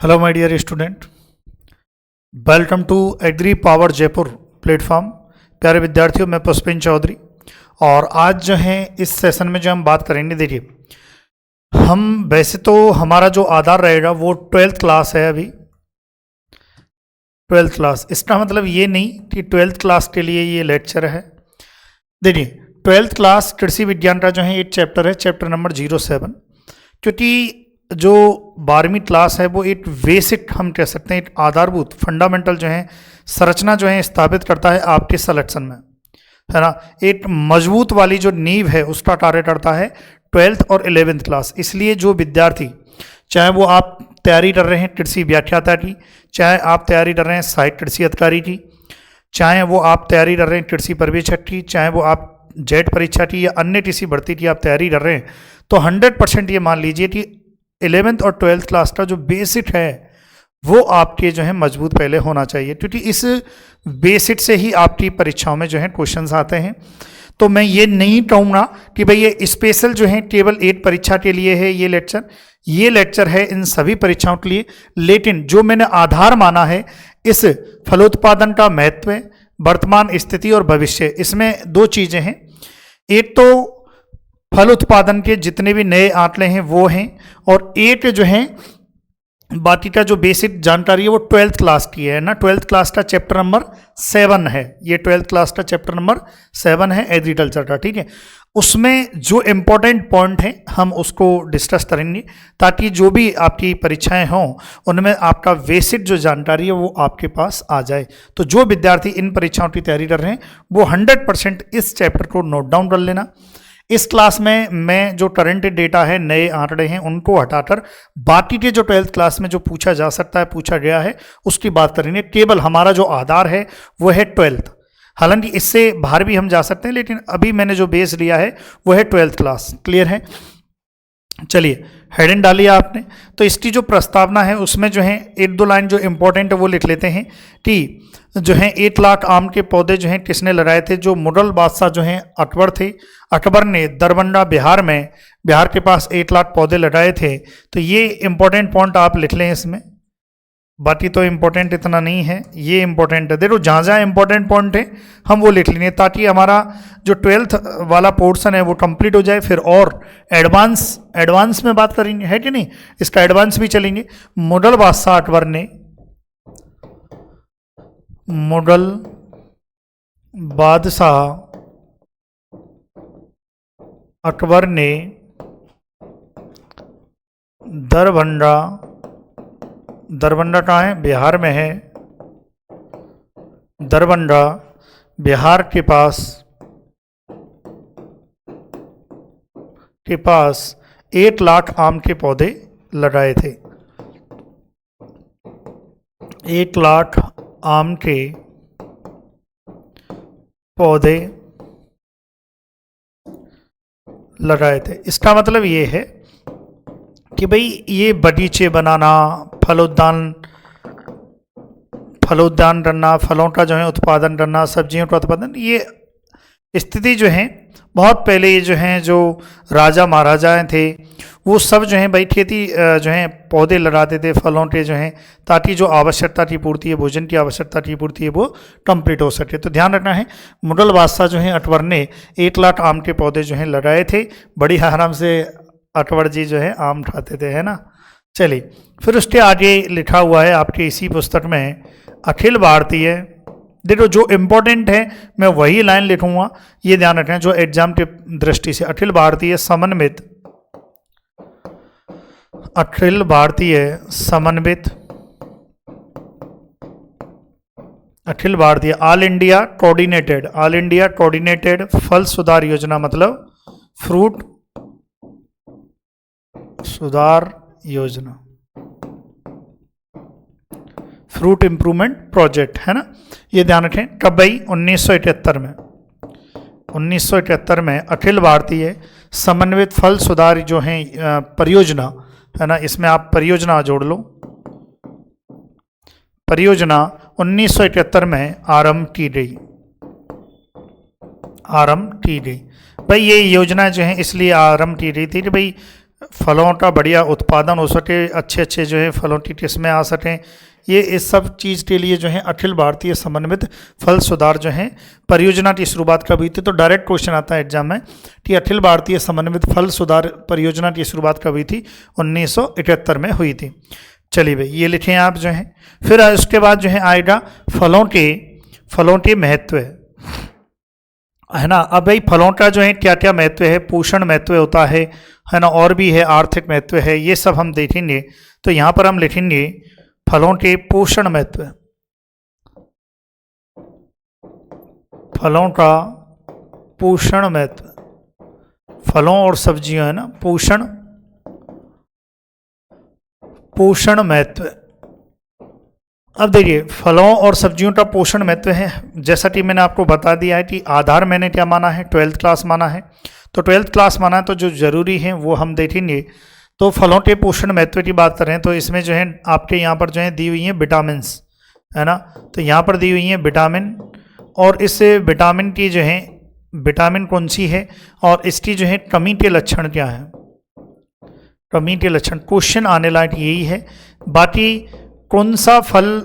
Hello my dear student, welcome to agri power Jaipur platform. प्यारे विद्यार्थियों, मैं पुष्पिन चौधरी और आज जो है इस सेशन में जो हम बात करेंगे, देखिए हम वैसे तो हमारा जो आधार रहेगा वो 12th क्लास है। अभी 12th क्लास, इसका मतलब ये नहीं कि 12th क्लास के लिए ये लेक्चर है। देखिए 12th क्लास कृषि विज्ञान का जो है एक चैप्टर है, चैप्टर नंबर 07, क्योंकि जो 12वीं क्लास है वो एक बेसिक, हम कह सकते हैं एक आधारभूत फंडामेंटल जो है संरचना जो है स्थापित करता है आपके सिलेक्शन में, है ना। एक मजबूत वाली जो नींव है उसका कार्य करता है 12th और 11th क्लास। इसलिए जो विद्यार्थी, चाहे वो आप तैयारी कर रहे हैं कृषि व्याख्याता की, चाहे आप तैयारी कर रहे हैं सहायक कृषि अधिकारी की, चाहे वो आप तैयारी कर रहे हैं कृषि पर्यवेक्षक की, चाहे वो आप जेट परीक्षा की या अन्य किसी भर्ती की आप तैयारी कर रहे हैं, तो 100% ये मान लीजिए कि 11th और 12th क्लास का जो बेसिक है वो आपके जो है मजबूत पहले होना चाहिए, क्योंकि इस बेसिक से ही आपकी परीक्षाओं में जो है क्वेश्चंस आते हैं। तो मैं ये नहीं कहूँगा कि भाई ये स्पेशल जो है केवल एक परीक्षा के लिए है ये लेक्चर है इन सभी परीक्षाओं के लिए। लेकिन जो मैंने आधार माना है इस फलोत्पादन का महत्व, वर्तमान स्थिति और भविष्य, इसमें दो चीज़ें हैं। एक तो फल उत्पादन के जितने भी नए आंकड़े हैं वो हैं, और एक जो है बाकी का जो बेसिक जानकारी है वो 12th क्लास की है ना। 12th क्लास का चैप्टर नंबर 7 है, ये 12th क्लास का चैप्टर नंबर 7 है एग्रीकल्चर का, ठीक है। उसमें जो इम्पोर्टेंट पॉइंट है हम उसको डिस्कस करेंगे, ताकि जो भी आपकी परीक्षाएं हों उनमें आपका बेसिक जो जानकारी है वो आपके पास आ जाए। तो जो विद्यार्थी इन परीक्षाओं की तैयारी कर रहे हैं वो 100% इस चैप्टर को नोट डाउन कर लेना। इस क्लास में मैं जो करंट डेटा है, नए आंकड़े हैं, उनको हटाकर बाकी के जो 12th क्लास में जो पूछा जा सकता है, पूछा गया है, उसकी बात करेंगे। केवल हमारा जो आधार है वो है 12th, हालांकि इससे बाहर भी हम जा सकते हैं, लेकिन अभी मैंने जो बेस लिया है वो है 12th क्लास। क्लियर है? चलिए हेडिंग डालिए आपने। तो इसकी जो प्रस्तावना है उसमें जो है एक दो लाइन जो इंपॉर्टेंट है वो लिख लेते हैं कि जो है 1 लाख आम के पौधे जो हैं किसने लगाए थे। जो मुगल बादशाह जो हैं अकबर थे, अकबर ने दरभंगा बिहार के पास 1 लाख पौधे लगाए थे। तो ये इंपॉर्टेंट पॉइंट आप लिख लें इसमें, बाकी तो इम्पोर्टेंट इतना नहीं है, ये इम्पोर्टेंट है। देखो जहाँ जहाँ इम्पोर्टेंट पॉइंट है हम वो लिख लेंगे, ताकि हमारा जो 12th वाला पोर्शन है वो कंप्लीट हो जाए। फिर और एडवांस में बात करेंगे, है कि नहीं, इसका एडवांस भी चलेंगे। मुगल बादशाह अकबर ने दरभंगा कहाँ है? बिहार में है। दरभंगा बिहार के पास 1 लाख आम के पौधे लगाए थे। 1 लाख आम के पौधे लगाए थे। इसका मतलब ये है कि भाई ये बगीचे बनाना, फलोद्यान करना, फलों का जो है उत्पादन करना, सब्जियों का उत्पादन, ये स्थिति जो है बहुत पहले ये जो हैं जो राजा महाराजाएं थे वो सब जो हैं भाई खेती जो है पौधे लगाते थे फलों के जो हैं, ताकि जो आवश्यकता की पूर्ति है, भोजन की आवश्यकता की पूर्ति है वो कंप्लीट हो सके। तो ध्यान रखना है, मुगल बादशाह जो है अकबर ने 1 लाख आम के पौधे जो हैं लगाए थे। बड़ी आराम से अकबर जी जो है आम खाते थे, है ना। चलिए फिर उसके आगे लिखा हुआ है आपके इसी पुस्तक में, अखिल भारतीय, देखो जो इम्पोर्टेंट है मैं वही लाइन लिखूंगा, ये ध्यान रखना जो एग्जाम की दृष्टि से। Akhil Bharatiya all India coordinated फल सुधार योजना, मतलब फ्रूट सुधार योजना, फ्रूट इंप्रूवमेंट प्रोजेक्ट, है ना। ये ध्यान रखें। कब भाई? 1973 में अखिल भारतीय समन्वित फल सुधार जो है परियोजना, है ना, इसमें आप परियोजना जोड़ लो। परियोजना 1971 में आरंभ की गई। भाई ये योजना जो है इसलिए आरंभ की गई थी कि भाई फलों का बढ़िया उत्पादन हो सके, अच्छे अच्छे जो है फलों की किस्में आ सकें, ये इस सब चीज़ के लिए जो है अखिल भारतीय समन्वित फल सुधार जो है परियोजना की शुरुआत कब हुई थी। तो डायरेक्ट क्वेश्चन आता है एग्जाम में कि अखिल भारतीय समन्वित फल सुधार परियोजना की शुरुआत कब हुई थी, 1971 में हुई थी। चलिए भाई ये लिखें आप जो है। फिर उसके बाद जो है आएगा फलों के महत्व, है ना। अब भाई फलों का जो है क्या क्या महत्व है, पोषण महत्व होता है ना, और भी है, आर्थिक महत्व है, ये सब हम देखेंगे। तो यहाँ पर हम लिखेंगे फलों के पोषण महत्व, फलों का पोषण महत्व, फलों और सब्जियों, है ना, पोषण महत्व। अब देखिए फलों और सब्जियों का पोषण महत्व है, जैसा कि मैंने आपको बता दिया है कि आधार मैंने क्या माना है, 12th क्लास माना है। तो 12th क्लास माना है तो जो जरूरी है वो हम देखेंगे। तो फलों के पोषण महत्व की बात करें तो इसमें जो है आपके यहाँ पर जो है दी हुई हैं विटामिन्स, है ना। तो यहाँ पर दी हुई हैं विटामिन, और इस विटामिन की जो है विटामिन कौन सी है और इसकी जो है कमी के लक्षण क्या है, कमी के लक्षण क्वेश्चन आने लायक यही है। बाकी कौन सा फल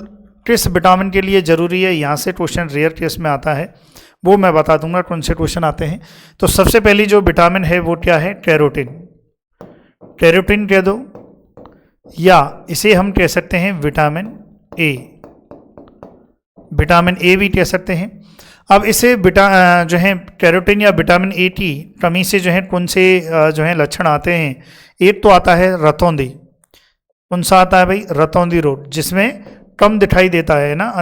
किस विटामिन के लिए जरूरी है, यहाँ से क्वेश्चन रेयर केस में आता है, वो मैं बता दूंगा कौन से क्वेश्चन आते हैं। तो सबसे पहली जो विटामिन है वो क्या है, कैरोटीन, कैरोटीन कह दो, या इसे हम कह सकते हैं विटामिन ए, विटामिन ए भी कह सकते हैं। अब इसे जो है कैरोटीन या विटामिन ए की कमी से जो है कौन से जो है लक्षण आते हैं। एक तो आता है रतौंधी, कौन सा आता है भाई, रतौंधी रोग, जिसमें कम दिखाई देता है ना,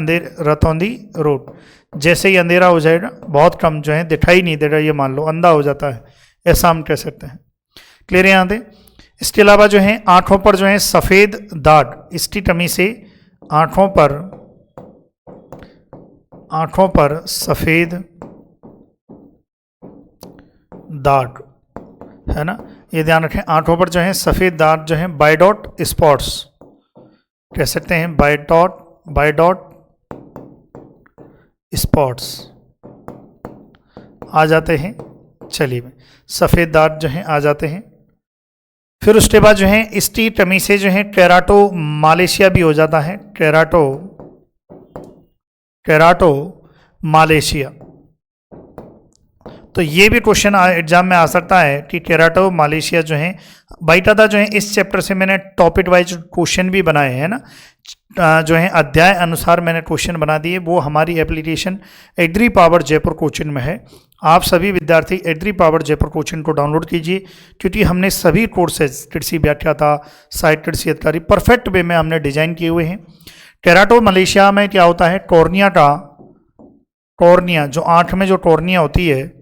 रतौंधी रोग, जैसे ही अंधेरा हो जाएगा बहुत कम जो है दिखाई नहीं देगा, ये मान लो अंधा हो जाता है, ऐसा हम कह सकते हैं। क्लियर है यहाँ पे। इसके अलावा जो है आँखों पर जो है सफ़ेद दाग, इसकी कमी से आँखों पर सफ़ेद दाग, है ना, ये ध्यान रखें। आँखों पर जो है सफ़ेद दाग जो है बाइडॉट स्पॉट्स कह सकते हैं, बाइडॉट स्पॉट्स आ जाते हैं। चलिए सफ़ेद दाग जो हैं आ जाते हैं। फिर उसके बाद जो है इसकी कमी से जो है केराटोमालेशिया भी हो जाता है, केराटोमालेशिया। तो ये भी क्वेश्चन एग्जाम में आ सकता है कि केराटोमालेशिया जो है बाईटादा जो है इस चैप्टर से मैंने टॉपिक वाइज क्वेश्चन भी बनाए हैं ना, जो है अध्याय अनुसार मैंने क्वेश्चन बना दिए, वो हमारी application agri power Jaipur coaching में है। आप सभी विद्यार्थी एग्री पावर जयपुर कोचिंग को डाउनलोड कीजिए, क्योंकि हमने सभी कोर्सेज कृषि व्याख्याता, सहायक कृषि अधिकारी परफेक्ट वे में हमने डिजाइन किए हुए हैं। केराटोमालेशिया में क्या होता है, कॉर्निया जो आँख में जो कॉर्निया होती है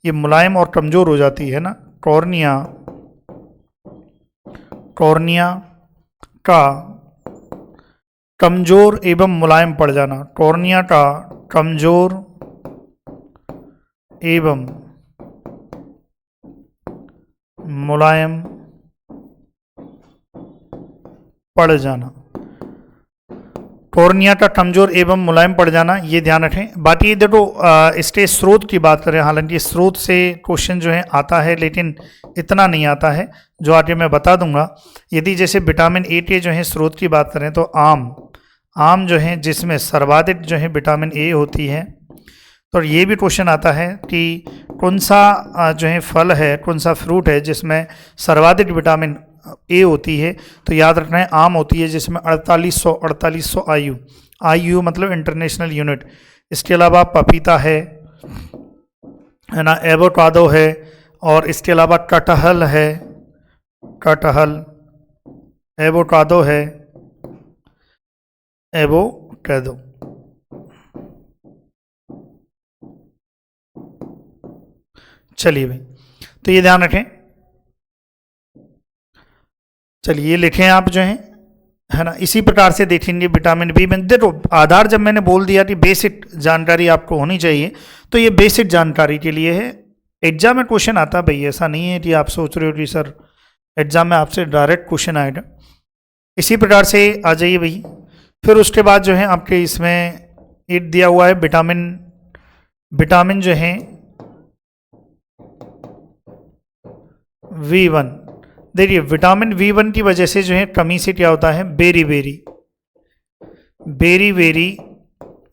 ये मुलायम और कमज़ोर हो जाती है ना, कॉर्निया का कमज़ोर एवं मुलायम पड़ जाना, कॉर्निया का कमज़ोर एवं मुलायम पड़ जाना, कॉर्निया का कमज़ोर एवं मुलायम पड़ जाना, ये ध्यान रखें। बाकी देखो इसके स्रोत की बात करें, हालांकि स्रोत से क्वेश्चन जो है आता है लेकिन इतना नहीं आता है, जो आगे मैं बता दूंगा। यदि जैसे विटामिन ए के जो है स्रोत की बात करें तो आम जो है जिसमें सर्वाधिक जो है विटामिन ए होती है, तो ये भी क्वेश्चन आता है कि कौन सा जो है फल है, कौन सा फ्रूट है जिसमें सर्वाधिक विटामिन ए होती है। तो याद रखना है आम होती है जिसमें 4800 आयु मतलब इंटरनेशनल यूनिट। इसके अलावा पपीता है ना, एवोकाडो है, और इसके अलावा कटहल है, एवोकाडो है, एवोकाडो। चलिए भाई तो ये ध्यान रखें। चलिए ये लिखें आप जो है ना, इसी प्रकार से देखेंगे विटामिन बी में। देखो आधार जब मैंने बोल दिया कि बेसिक जानकारी आपको होनी चाहिए, तो ये बेसिक जानकारी के लिए है। एग्जाम में क्वेश्चन आता है भाई, ऐसा नहीं है कि आप सोच रहे हो कि सर एग्जाम में आपसे डायरेक्ट क्वेश्चन आएगा। इसी प्रकार से आ जाइए भाई। फिर उसके बाद जो है आपके इसमें एक दिया हुआ है विटामिन जो है V1, देखिए विटामिन B1 की वजह से जो है कमी से क्या होता है, बेरी बेरी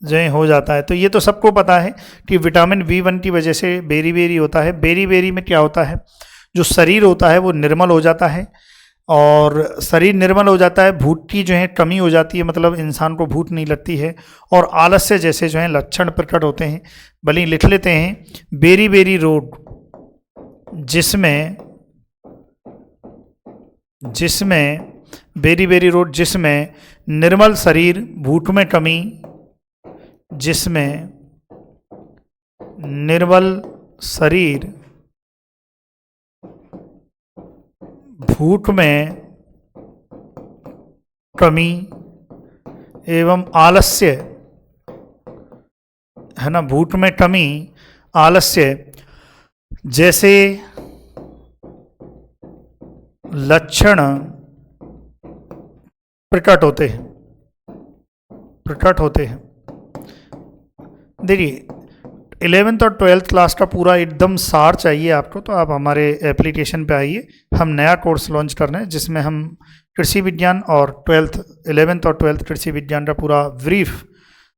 जो है हो जाता है। तो ये तो सबको पता है कि विटामिन B1 की वजह से बेरी होता है। बेरी में क्या होता है, जो शरीर होता है वो निर्मल हो जाता है, और शरीर निर्मल हो जाता है, भूख की जो है कमी हो जाती है, मतलब इंसान को भूख नहीं लगती है, और आलस्य जैसे जो है लक्षण प्रकट होते हैं। भले लिख लेते हैं, बेरी रोग जिसमें बेरी रोग जिसमें निर्मल शरीर, भूख में कमी, जिसमें निर्मल शरीर, भूख में कमी एवं आलस्य, है ना, भूख में कमी, आलस्य जैसे लक्षण प्रकट होते हैं। देखिए 11th और 12th क्लास का पूरा एकदम सार चाहिए आपको, तो आप हमारे एप्लीकेशन पे आइए। हम नया कोर्स लॉन्च कर रहे हैं जिसमें हम कृषि विज्ञान और 11th और 12th कृषि विज्ञान का पूरा ब्रीफ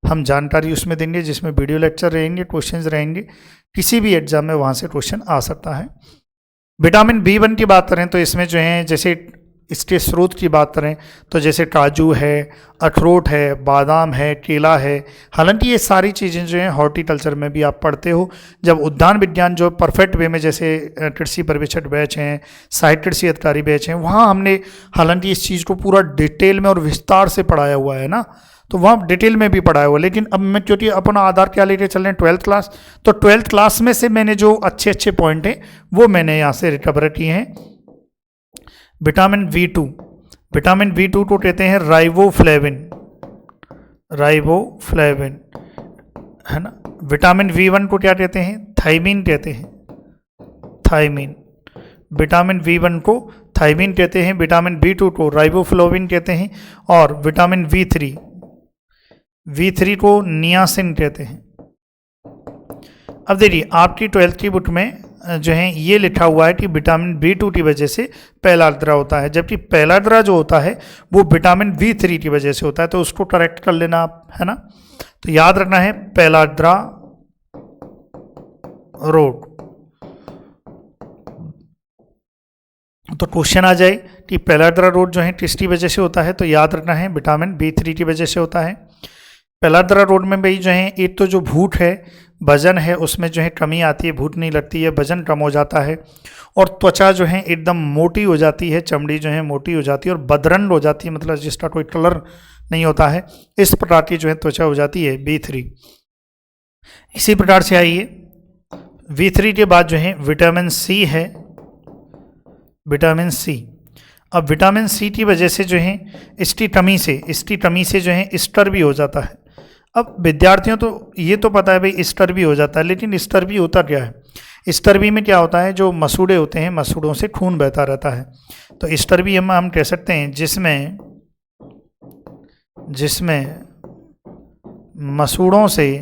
हम जानकारी उसमें देंगे, जिसमें वीडियो लेक्चर रहेंगे, क्वेश्चंस रहेंगे, किसी भी एग्जाम में वहाँ से क्वेश्चन आ सकता है। विटामिन B1 की बात करें तो इसमें जो है, जैसे इसके स्रोत की बात करें तो जैसे काजू है, अखरोट है, बादाम है, केला है। हालांकि ये सारी चीज़ें जो हैं हॉर्टिकल्चर में भी आप पढ़ते हो। जब उद्यान विज्ञान जो परफेक्ट वे में, जैसे कृषि पर्यवेक्षक बैच हैं, सहायक कृषि अधिकारी बैच हैं, वहाँ हमने हालांकि इस चीज़ को पूरा डिटेल में और विस्तार से पढ़ाया हुआ है ना, तो वहाँ डिटेल में भी पढ़ाया हुआ। लेकिन अब मैं क्योंकि अपना आधार क्या लेके चल रहे हैं 12th क्लास, तो 12th क्लास में से मैंने जो अच्छे पॉइंट हैं वो मैंने यहाँ से रिकवर किए हैं। विटामिन B2 को कहते हैं राइबोफ्लेविन, है ना। विटामिन B1 को क्या कहते हैं, थायमीन कहते हैं, थायमीन। विटामिन B1 को थायमीन कहते हैं, विटामिन B2 को राइबोफ्लेविन कहते हैं, और विटामिन V3 को नियासिन कहते हैं। अब देखिए आपकी 12th की बुक में जो है ये लिखा हुआ है कि विटामिन B2 की वजह से पैलाद्रा होता है, जबकि पैलाद्रा जो होता है वो विटामिन B3 की वजह से होता है, तो उसको करेक्ट कर लेना आप, है ना। तो याद रखना है पैलाद्रा रोग। तो क्वेश्चन आ जाए कि पैलाद्रा रोग जो है किसकी वजह से होता है, तो याद रखना है विटामिन B3 की वजह से होता है। पैलाद्रा रोग में भाई जो है, एक तो जो भूख है, वजन है, उसमें जो है कमी आती है, भूख नहीं लगती है, वजन कम हो जाता है, और त्वचा जो है एकदम मोटी हो जाती है, चमड़ी जो है मोटी हो जाती है और बदरंग हो जाती है, मतलब जिसका कोई कलर नहीं होता है, इस प्रकार की जो है त्वचा हो जाती है, B3। इसी प्रकार से आइए V3 के बाद जो है विटामिन C है, विटामिन C। अब विटामिन C की वजह से जो है इसकी कमी से जो है स्टर भी हो जाता है। अब विद्यार्थियों तो ये तो पता है भाई स्टर भी हो जाता है, लेकिन स्टर भी होता क्या है, स्टर भी में क्या होता है, जो मसूड़े होते हैं, मसूड़ों से खून बहता रहता है। तो स्टर भी हम कह सकते हैं जिसमें मसूड़ों से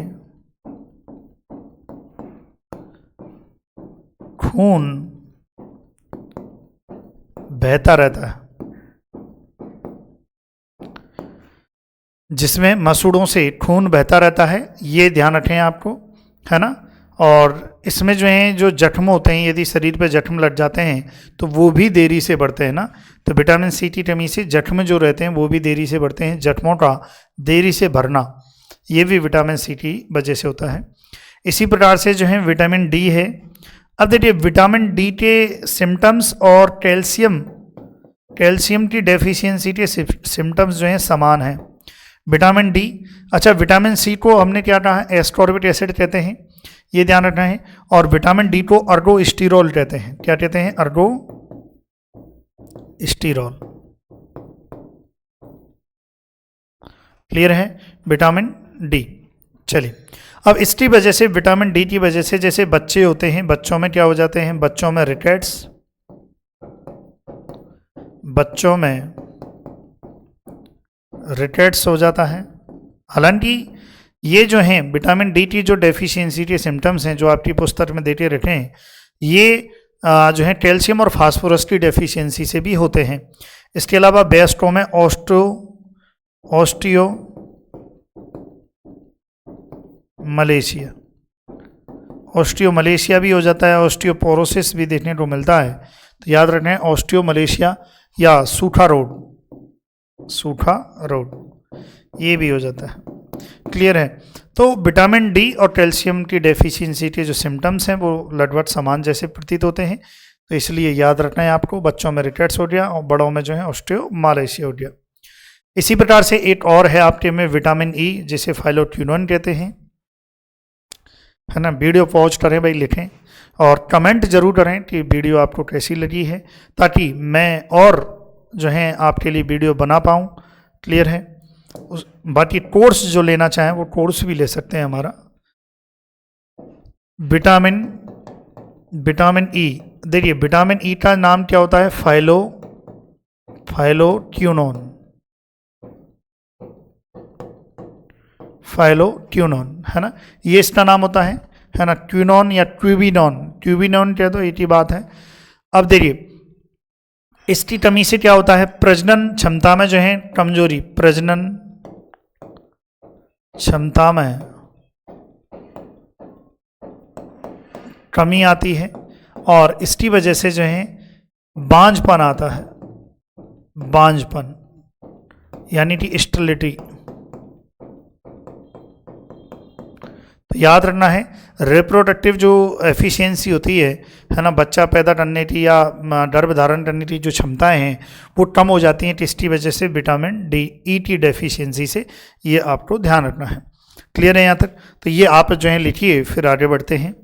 खून बहता रहता है, जिसमें मसूड़ों से खून बहता रहता है, ये ध्यान रखें आपको, है ना। और इसमें जो है जो जख्म होते हैं, यदि शरीर पे जख्म लग जाते हैं तो वो भी देरी से बढ़ते हैं ना। तो विटामिन C की कमी से जख्म जो रहते हैं वो भी देरी से बढ़ते हैं, जख्मों का देरी से भरना, ये भी विटामिन C की वजह से होता है। इसी प्रकार से जो है विटामिन D है। अब देखिए विटामिन D के सिम्टम्स और कैल्शियम की डेफिशिएंसी के सिम्टम्स जो हैं समान हैं। विटामिन D, अच्छा विटामिन C को हमने क्या कहा, एस्कॉर्बिक एसिड कहते हैं, ये ध्यान रखना है। और विटामिन D को अर्गोस्टिरोल कहते हैं, क्या कहते हैं, अर्गोस्टिरोल। क्लियर है विटामिन D। चलिए अब इसकी वजह से, विटामिन D की वजह से, जैसे बच्चे होते हैं, बच्चों में क्या हो जाते हैं, बच्चों में रिकेट्स, बच्चों में रिकेट्स हो जाता है। हालांकि ये जो हैं विटामिन D की जो डेफिशिएंसी के सिम्टम्स हैं जो आपकी पुस्तक में देते रहते हैं, ये जो है कैल्शियम और फास्फोरस की डेफिशिएंसी से भी होते हैं। इसके अलावा बेस्टो में ऑस्टियो मलेशिया भी हो जाता है, ऑस्टियोपोरोसिस भी देखने को मिलता है। तो याद रखना है ऑस्टियो मलेशिया या सूखा रोग ये भी हो जाता है। क्लियर है। तो विटामिन डी और कैल्शियम की डेफिशिएंसी के जो सिम्टम्स हैं वो लगभग समान जैसे प्रतीत होते हैं, तो इसलिए याद रखना है आपको। बच्चों में रिकेट्स हो गया और बड़ों में जो है ऑस्टियोमालेशिया हो गया। इसी प्रकार से एक और है आपके में विटामिन ई, जिसे फाइलोक्विनोन कहते हैं, है ना। वीडियो पॉज करें भाई, लिखें और कमेंट जरूर करें कि वीडियो आपको कैसी लगी है, ताकि मैं और जो है आपके लिए वीडियो बना पाऊँ। क्लियर है। बाकी कोर्स जो लेना चाहें वो कोर्स भी ले सकते हैं हमारा। विटामिन ई, देखिए विटामिन ई का नाम क्या होता है, फाइलोक्विनोन, है ना, ये इसका नाम होता है ना। क्विनोन या क्यूबिनोन कह दो, एक ही बात है। अब देखिए इसकी कमी से क्या होता है, प्रजनन क्षमता में जो है कमजोरी, प्रजनन क्षमता में कमी आती है और इसकी वजह से जो है बांझपन आता है, बांझपन यानी कि स्टेरिलिटी। तो याद रखना है रिप्रोडक्टिव जो एफिशिएंसी होती है ना, बच्चा पैदा करने की या गर्भ धारण करने की जो क्षमताएं हैं वो कम हो जाती हैं इसकी वजह से विटामिन डी ई की डेफिशिएंसी से। ये आपको ध्यान रखना है। क्लियर है यहाँ तक। तो ये आप जो है लिखिए, फिर आगे बढ़ते हैं।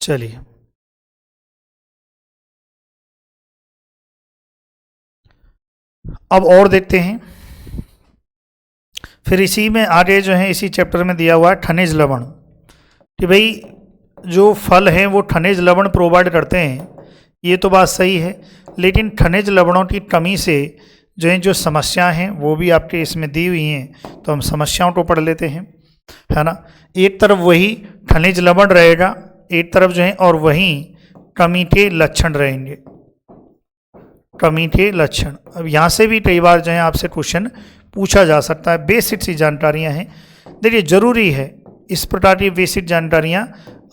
चलिए अब और देखते हैं। फिर इसी में आगे जो है इसी चैप्टर में दिया हुआ है खनिज लवण, कि भाई जो फल हैं वो खनिज लवण प्रोवाइड करते हैं, ये तो बात सही है, लेकिन खनिज लवणों की कमी से जो है जो समस्याएं हैं वो भी आपके इसमें दी हुई हैं। तो हम समस्याओं को पढ़ लेते हैं, है ना। एक तरफ वही खनिज लवण रहेगा, एक तरफ जो है और वहीं कमी के लक्षण रहेंगे, कमी के लक्षण। अब यहाँ से भी कई बार जो है आपसे क्वेश्चन पूछा जा सकता है। बेसिक सी जानकारियाँ हैं, देखिए ज़रूरी है, इस प्रकार की बेसिक जानकारियाँ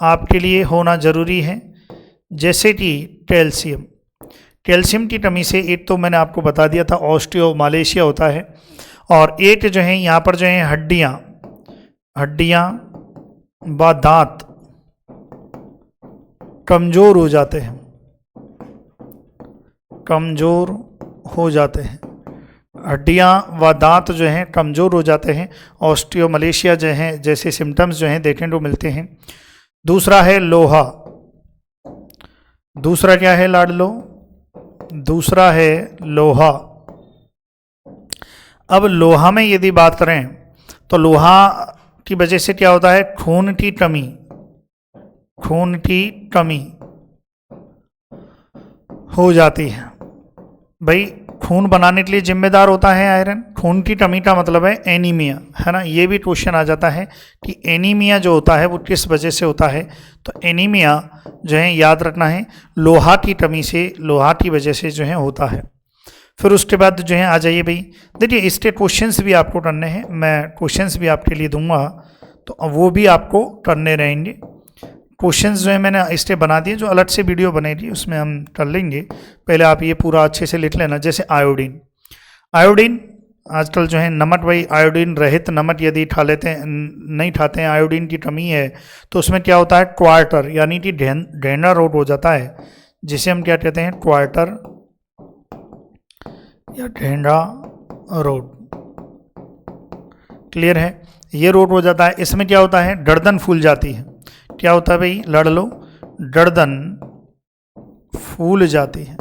आपके लिए होना ज़रूरी है। जैसे कि कैल्शियम की कमी से एक तो मैंने आपको बता दिया था ऑस्टियोमालेशिया होता है, और एक जो है यहाँ पर जो है हड्डियाँ व दांत कमज़ोर हो जाते हैं, हड्डियाँ व दांत जो हैं कमज़ोर हो जाते हैं। ऑस्टियोमलेशिया जो है जैसे सिम्टम्स जो हैं देखने को मिलते हैं। दूसरा है लोहा, दूसरा क्या है लाडलो, दूसरा है लोहा। अब लोहा में यदि बात करें तो लोहा की वजह से क्या होता है, खून की कमी हो जाती है। भाई खून बनाने के लिए जिम्मेदार होता है आयरन, खून की कमी का मतलब है एनीमिया, है ना। ये भी क्वेश्चन आ जाता है कि एनीमिया जो होता है वो किस वजह से होता है। तो एनीमिया जो है याद रखना है लोहा की कमी से, लोहा की वजह से जो है होता है। फिर उसके बाद जो है आ जाइए भाई, देखिए इसके क्वेश्चंस भी आपको करने हैं, मैं क्वेश्चंस भी आपके लिए दूंगा तो वो भी आपको करने रहेंगे। क्वेश्चंस जो है मैंने इसलिए बना दिए, जो अलग से वीडियो बनेगी उसमें हम कर लेंगे। पहले आप ये पूरा अच्छे से लिख लेना। जैसे आयोडीन आजकल जो है नमक, भाई आयोडीन रहित नमक यदि खा लेते हैं, नहीं खाते हैं, आयोडीन की कमी है तो उसमें क्या होता है क्वार्टर यानी कि ढेंडा रोग हो जाता है, जिसे हम क्या कहते हैं क्वार्टर या ढेंडा रोग। क्लियर है, ये रोग हो जाता है। इसमें क्या होता है गर्दन फूल जाती है। क्या होता है भाई लड़ लो, गर्दन फूल जाती है।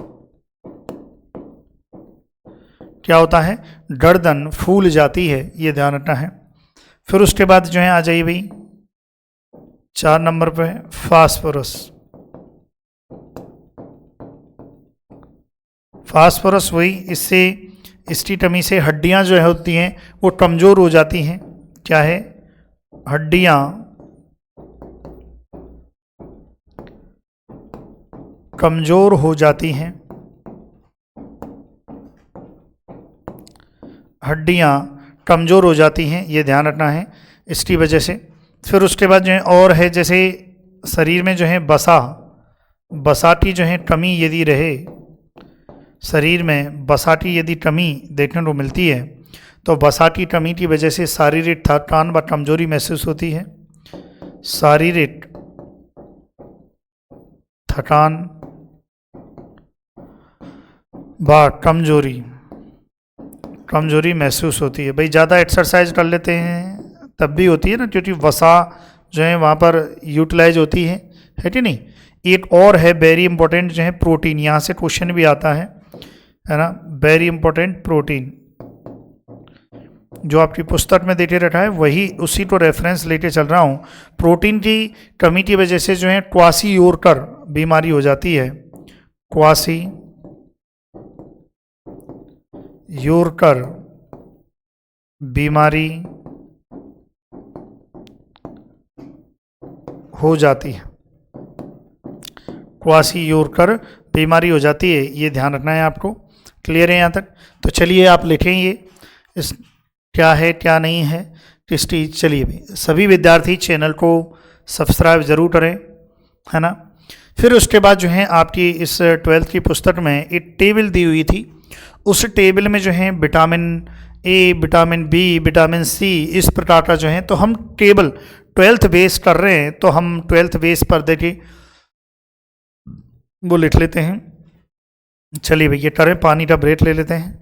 क्या होता है, गर्दन फूल जाती है, ये ध्यान रखना है। फिर उसके बाद जो है आ जाइए भाई 4 नंबर पे फास्फोरस वही, इससे इसकी कमी से हड्डियां जो है होती हैं वो कमज़ोर हो जाती हैं। क्या है, हड्डियां कमज़ोर हो जाती हैं, हड्डियाँ कमज़ोर हो जाती हैं, ये ध्यान रखना है इसकी वजह से। फिर उसके बाद जो है और है, जैसे शरीर में जो है बसा की जो है कमी यदि रहे, शरीर में बसा की यदि कमी देखने को मिलती है तो बसा की कमी की वजह से शारीरिक थकान व कमजोरी महसूस होती है। शारीरिक थकान व कमजोरी महसूस होती है। भाई ज़्यादा एक्सरसाइज कर लेते हैं तब भी होती है ना, क्योंकि वसा जो है वहाँ पर यूटिलाइज होती है कि नहीं। एक और है वेरी इंपॉर्टेंट जो है प्रोटीन, यहाँ से क्वेश्चन भी आता है ना, वेरी इंपॉर्टेंट प्रोटीन जो आपकी पुस्तक में देखे रखा है वही उसी को रेफरेंस लेके चल रहा हूँ। प्रोटीन की कमी की वजह से जो है क्वासी-योरकर बीमारी हो जाती है, क्वासी-योरकर बीमारी हो जाती है, क्वासी-योरकर बीमारी हो जाती है, ये ध्यान रखना है आपको। क्लियर है यहाँ तक? तो चलिए आप लिखें ये इस क्या है क्या नहीं है किस चीज़। चलिए भाई सभी विद्यार्थी चैनल को सब्सक्राइब ज़रूर करें, है ना। फिर उसके बाद जो है आपकी इस 12th की पुस्तक में एक टेबल दी हुई थी, उस टेबल में जो है vitamin A, vitamin B, vitamin C इस प्रकार का जो है, तो हम टेबल 12th बेस कर रहे हैं तो हम 12th बेस पर देखिए वो लिख लेते हैं। चलिए भैया करें, पानी का ब्रेक ले लेते हैं।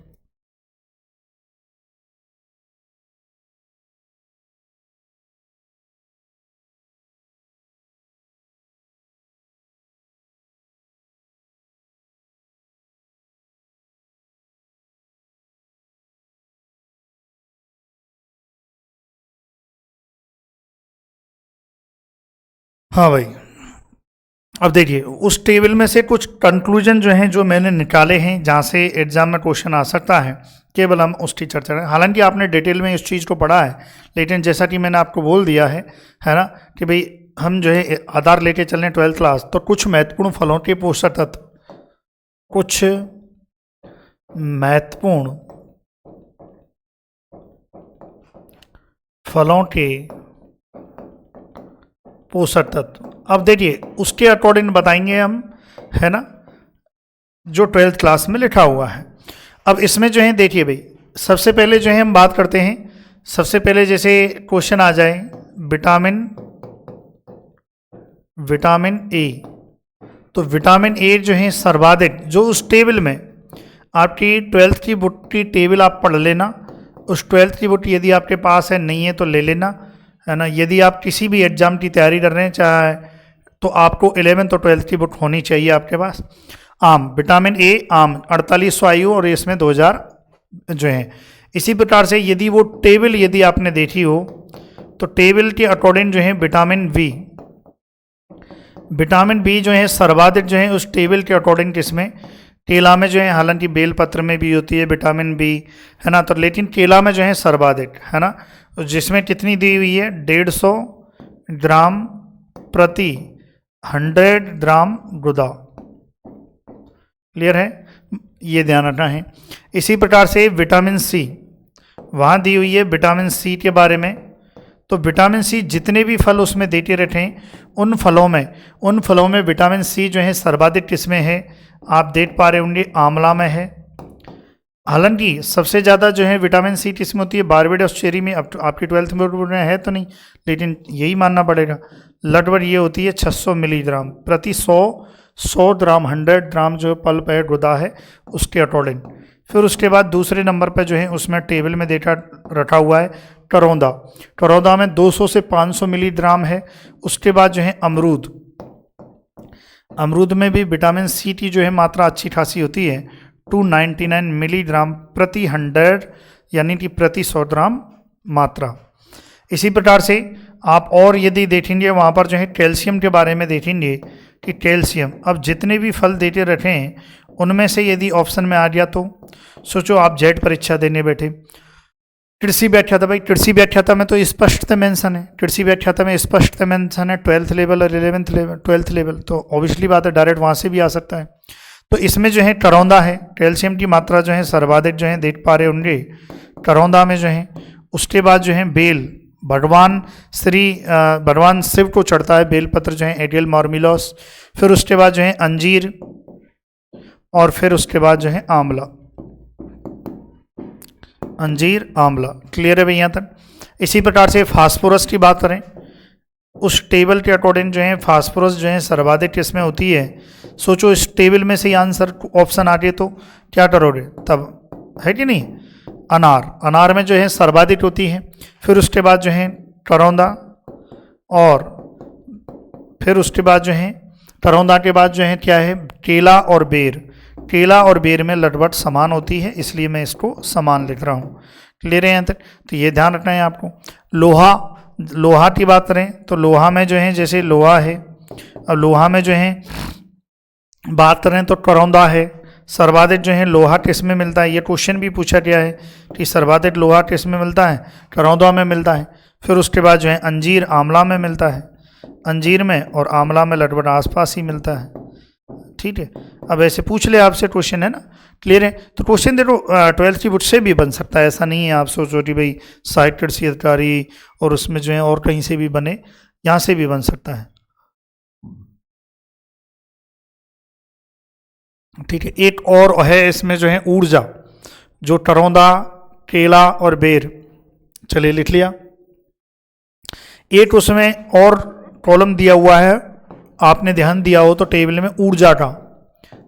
हाँ भाई, अब देखिए उस टेबल में से कुछ कंक्लूजन जो हैं जो मैंने निकाले हैं जहाँ से एग्जाम में क्वेश्चन आ सकता है, केवल हम उसकी चर्चा करें। हालांकि आपने डिटेल में इस चीज़ को पढ़ा है, लेकिन जैसा कि मैंने आपको बोल दिया है ना, कि भाई हम जो है आधार लेके चल रहे हैं 12th क्लास, तो कुछ महत्वपूर्ण फलों के पोषक तत्व, कुछ महत्वपूर्ण फलों के पोषक तत्व, अब देखिए उसके अकॉर्डिंग बताएंगे हम, है ना, जो 12th क्लास में लिखा हुआ है। अब इसमें जो है देखिए भाई सबसे पहले जो है हम बात करते हैं, सबसे पहले जैसे क्वेश्चन आ जाए विटामिन ए, तो विटामिन ए जो है सर्वाधिक, जो उस टेबल में आपकी 12th की बुक की टेबल आप पढ़ लेना, उस 12th की बुक यदि आपके पास है, नहीं है तो ले लेना, है ना। यदि आप किसी भी एग्जाम की तैयारी कर रहे हैं चाहे, तो आपको 11th और 12th की बुक होनी चाहिए आपके पास। आम, विटामिन ए आम 4800 आयु और इसमें 2000 जो है। इसी प्रकार से यदि वो टेबल यदि आपने देखी हो तो टेबल के अकॉर्डिंग जो है विटामिन बी जो है सर्वाधिक जो है उस टेबल के अकॉर्डिंग किसमें, केला में जो है, हालांकि बेलपत्र में भी होती है विटामिन बी, है ना, तो लेकिन केला में जो है सर्वाधिक, है ना, जिसमें कितनी दी हुई है 150 ग्राम प्रति 100 ग्राम गुदा। क्लियर है, ये ध्यान रखना है। इसी प्रकार से विटामिन सी वहाँ दी हुई है, विटामिन सी के बारे में, तो विटामिन सी जितने भी फल उसमें देते रहते हैं उन फलों में विटामिन सी जो है सर्वाधिक किसमें है, आप देख पा रहे होंगे आंवला में है। हालांकि सबसे ज़्यादा जो है विटामिन सी किसमें होती है, बारबेडोस चेरी में। अब आपकी 12th में है तो नहीं, लेकिन यही मानना पड़ेगा। लगभग ये होती है 600 मिलीग्राम प्रति 100 ग्राम, 100 ग्राम जो पल्प है गुदा है उसके अकॉर्डिंग। फिर उसके बाद दूसरे नंबर पर जो है उसमें टेबल में देखा रखा हुआ है करौंदा में 200 से 500 मिलीग्राम है। उसके बाद जो है अमरूद में भी विटामिन सी की जो है मात्रा अच्छी खासी होती है, 299 मिलीग्राम प्रति 100, यानी कि प्रति 100 ग्राम मात्रा। इसी प्रकार से आप और यदि देखेंगे वहाँ पर जो है कैल्शियम के बारे में देखेंगे कि कैल्शियम, अब जितने भी फल देते रखे हैं उनमें से यदि ऑप्शन में आ गया तो सोचो आप जेट परीक्षा देने बैठे, कृषि व्याख्याता, भाई कृषि व्याख्याता में तो स्पष्ट मेंशन है, कृषि व्याख्याता में स्पष्ट मेंशन है 12th लेवल और 11th लेवल 12th लेवल, तो ऑब्वियसली बात है डायरेक्ट वहाँ से भी आ सकता है। तो इसमें जो है करौंदा है, कैल्शियम की मात्रा जो है सर्वाधिक जो है देख पा रहे होंगे करौंदा में जो है। उसके बाद जो है बेल, भगवान भगवान शिव को चढ़ता है बेलपत्र जो है एडियल मार्मिलोस। फिर उसके बाद जो है अंजीर, और फिर उसके बाद जो है आंवला, अंजीर आंवला। क्लियर है भाई यहाँ तक। इसी प्रकार से फास्फोरस की बात करें, उस टेबल के अकॉर्डिंग जो है फास्फोरस जो है सर्वाधिक किसमें होती है। सोचो इस टेबल में से आंसर ऑप्शन आ गए तो क्या करोगे तब, है कि नहीं। अनार, अनार में जो है सर्वाधिक होती है। फिर उसके बाद जो है करौंदा, और फिर उसके बाद जो है करौंदा के बाद जो है क्या है केला और बेर। केला और बेर में लगभग समान होती है, इसलिए मैं इसको समान लिख रहा हूँ। क्लियर है यहाँ तक। तो ये ध्यान रखना है आपको। लोहा, लोहा की बात करें तो लोहा में जो है जैसे लोहा है, अब लोहा में जो है बात करें तो करौंदा है। सर्वाधिक जो है लोहा किस में मिलता है, ये क्वेश्चन भी पूछा गया है कि सर्वाधिक लोहा किस में मिलता है, करौंदा में मिलता है। फिर उसके बाद जो है अंजीर आंवला में मिलता है, अंजीर में और आंवला में लगभग आसपास ही मिलता है। ठीक है, अब ऐसे पूछ ले आपसे क्वेश्चन, है ना। क्लियर है। तो क्वेश्चन देखो 12th की बुक से भी बन सकता है, ऐसा नहीं है आप सोचो कि भाई साहित्य कृषि अधिकारी और उसमें जो है और कहीं से भी बने, यहाँ से भी बन सकता है। ठीक है, एक और है इसमें जो है ऊर्जा, जो करौंदा, केला और बेर, चलिए लिख लिया। एक उसमें और कॉलम दिया हुआ है, आपने ध्यान दिया हो तो टेबल में ऊर्जा का,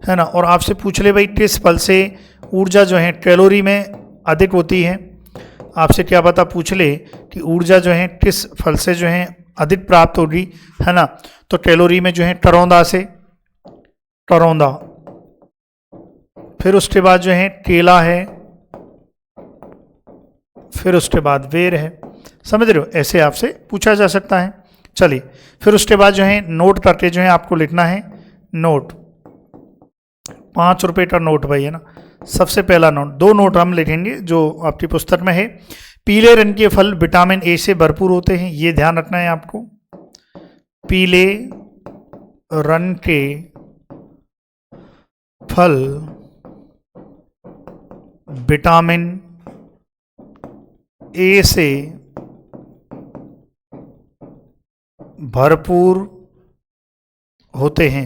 है ना। और आपसे पूछ ले भाई किस फल से ऊर्जा जो है कैलोरी में अधिक होती है। आपसे क्या पता पूछ ले कि ऊर्जा जो है किस फल से जो है अधिक प्राप्त होगी, है ना। तो कैलोरी में जो है करौंदा से, करौंदा। फिर उसके बाद जो है केला है, फिर उसके बाद बेर है। समझ रहे हो, ऐसे आपसे पूछा जा सकता है। चलिए, फिर उसके बाद जो है नोट करके जो है आपको लिखना है नोट। 5 रुपये का नोट भाई, है ना। सबसे पहला नोट, 2 नोट हम लिखेंगे जो आपकी पुस्तक में है। पीले रंग के फल विटामिन ए से भरपूर होते हैं, ये ध्यान रखना है आपको। पीले रंग के फल विटामिन ए से भरपूर होते हैं।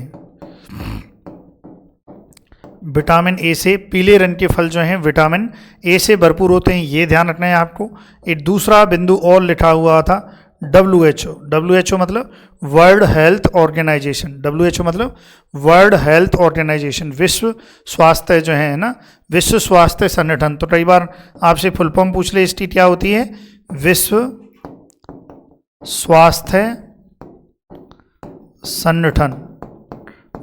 विटामिन ए से, पीले रंग के फल जो हैं विटामिन ए से भरपूर होते हैं, ये ध्यान रखना है आपको। एक दूसरा बिंदु और लिखा हुआ था WHO। WHO मतलब वर्ल्ड हेल्थ ऑर्गेनाइजेशन, WHO मतलब वर्ल्ड हेल्थ ऑर्गेनाइजेशन, विश्व स्वास्थ्य जो है ना, विश्व स्वास्थ्य संगठन। तो कई बार आपसे फुल फॉर्म पूछ ले इसकी क्या होती है, विश्व स्वास्थ्य संगठन,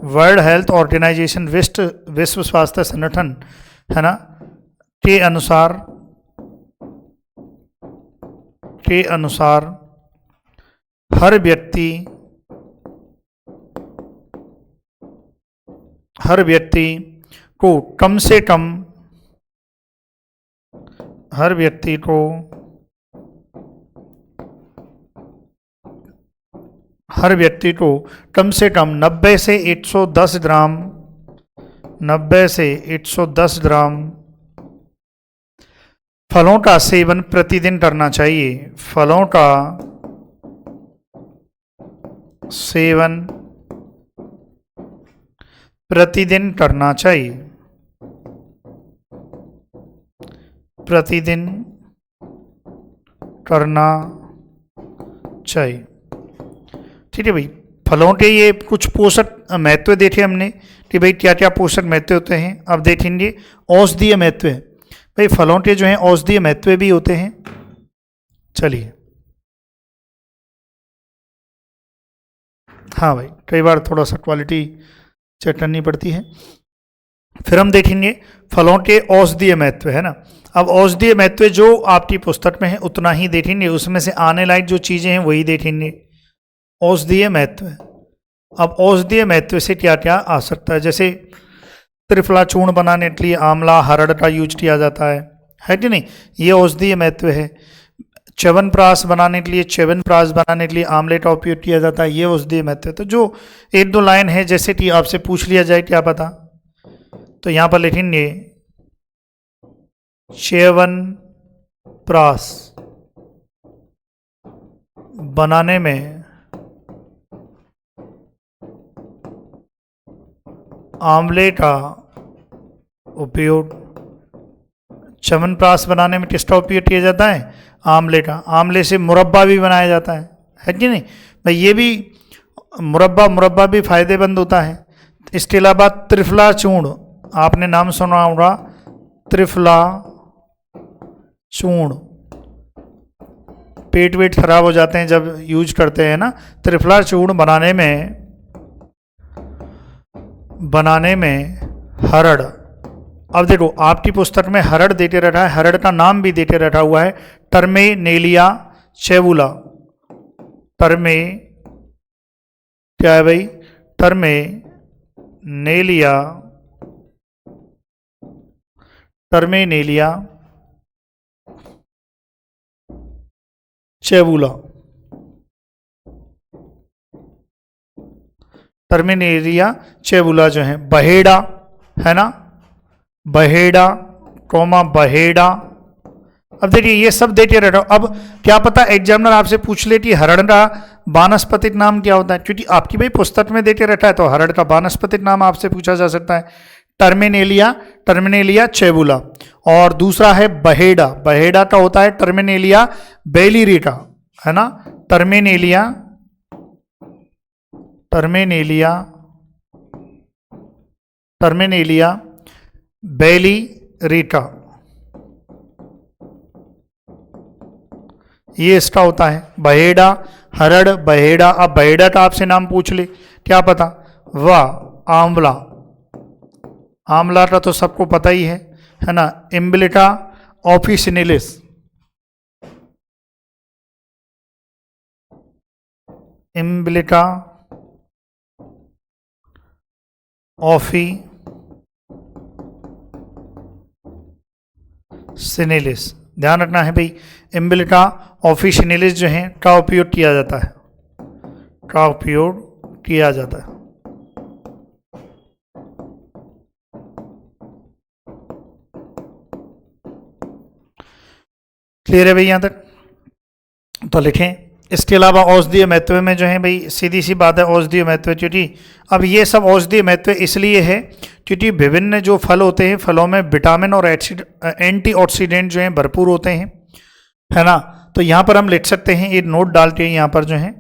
वर्ल्ड हेल्थ ऑर्गेनाइजेशन, विश्व स्वास्थ्य संगठन, है ना, के अनुसार हर व्यक्ति को कम से कम, हर व्यक्ति को कम से कम 90 से 110 ग्राम, 90 से 110 ग्राम फलों का सेवन प्रतिदिन करना चाहिए। फलों का सेवन प्रतिदिन करना चाहिए, प्रतिदिन करना चाहिए। ठीक है भाई, फलों के ये कुछ पोषक महत्व देखे हमने कि भाई क्या क्या पोषक महत्व होते हैं। अब देखेंगे औषधीय महत्व। भाई फलों के जो हैं औषधीय महत्व भी होते हैं। चलिए, हाँ भाई, कई बार थोड़ा सा क्वालिटी चेक करनी पड़ती है। फिर हम देखेंगे फलों के औषधीय महत्व, है ना। अब औषधीय महत्व जो आपकी पुस्तक में है उतना ही देखेंगे, उसमें से आने लायक जो चीज़ें हैं वही देखेंगे। औषधीय महत्व, अब औषधीय महत्व से क्या क्या आ सकता है, जैसे त्रिफला चूर्ण बनाने के लिए आंवला हरड़ का यूज किया जाता है है कि नहीं, ये औषधीय महत्व है। च्यवनप्राश बनाने के लिए, च्यवनप्राश बनाने के लिए आमले का उपयोग किया जाता है, ये औषधीय महत्व है। तो जो एक दो लाइन है, जैसे कि आपसे पूछ लिया जाए क्या पता, तो यहाँ पर लिखेंगे च्यवनप्राश बनाने में आंवले का उपयोग, च्यवनप्राश बनाने में किसका उपयोग किया जाता है, आंवले का। आंवले से मुरब्बा भी बनाया जाता है कि नहीं भाई, ये भी मुरब्बा भी फायदेमंद होता है। इसके अलावा त्रिफला चूर्ण, आपने नाम सुना होगा, त्रिफला चूर्ण, पेट वेट खराब हो जाते हैं जब यूज करते हैं ना, त्रिफला चूर्ण बनाने में हरड़। अब देखो आपकी पुस्तक में हरड़ देते रखा है, हरड़ का नाम भी देते रखा हुआ है टर्मेनेलिया चेवुला। टर्मे क्या है भाई, टर्मेनेलिया चेवुला। टर्मिनेरिया चेवुला जो है, बहेड़ा है ना, बहेड़ा बहेड़ा। अब देखिए ये सब देते रह रहा हूं। अब क्या पता एग्जामिनर आपसे पूछ ले कि हरड़ का वानस्पतिक नाम क्या होता है, क्योंकि आपकी भाई पुस्तक में देते रहता है, तो हरड़ का वानस्पतिक नाम आपसे पूछा जा सकता है, टर्मिनेलिया चेवुला। और दूसरा है बहेड़ा, बहेड़ा का होता है टर्मिनेलिया बेलिरिटा, है ना, टर्मिनेलिया बेलिरिटा, ये इसका होता है बहेड़ा, हरड़, बहेड़ा। अब बहेड़ा का आपसे नाम पूछ ले, क्या पता, वाह आंवला, आंवला का तो सबको पता ही है ना, इम्बिलिटा ऑफिसिनिलिस, इम्बिलिटा ऑफिसिनिलिस। ध्यान रखना है भाई, इम्बिलिटा ऑफिसिनिलिस जो है का उपयोग किया जाता है, का उपयोग किया जाता है। क्लियर है भाई यहाँ तक, तो लिखें। इसके अलावा औषधीय महत्व में जो है भाई, सीधी सी बात है, औषधीय महत्व, क्योंकि अब ये सब औषधीय महत्व इसलिए है क्योंकि विभिन्न जो फल होते हैं, फलों में विटामिन और एंटीऑक्सीडेंट जो हैं भरपूर होते हैं, है ना। तो यहाँ पर हम लिख सकते हैं, ये नोट डाल के, यहाँ पर जो है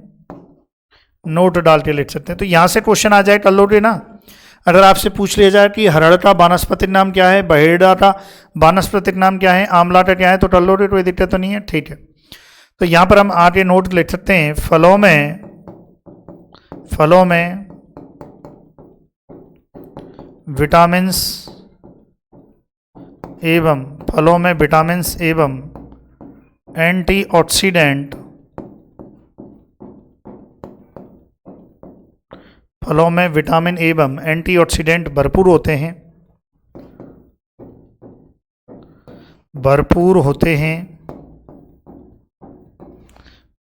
नोट डाल के लिख सकते हैं। तो यहाँ से क्वेश्चन आ जाए कर लोगे ना, अगर आपसे पूछ लिया जाए कि हरड़ का वानस्पतिक नाम क्या है, बहेड़ा का वानस्पतिक नाम क्या है, आंवला का क्या है, तो कर लोगे, कोई दिक्कत तो नहीं है, ठीक है। तो यहाँ पर हम आगे नोट लिख सकते हैं, फलों में विटामिन्स एवं एंटीऑक्सीडेंट, फलों में विटामिन एवं एंटीऑक्सीडेंट भरपूर होते हैं,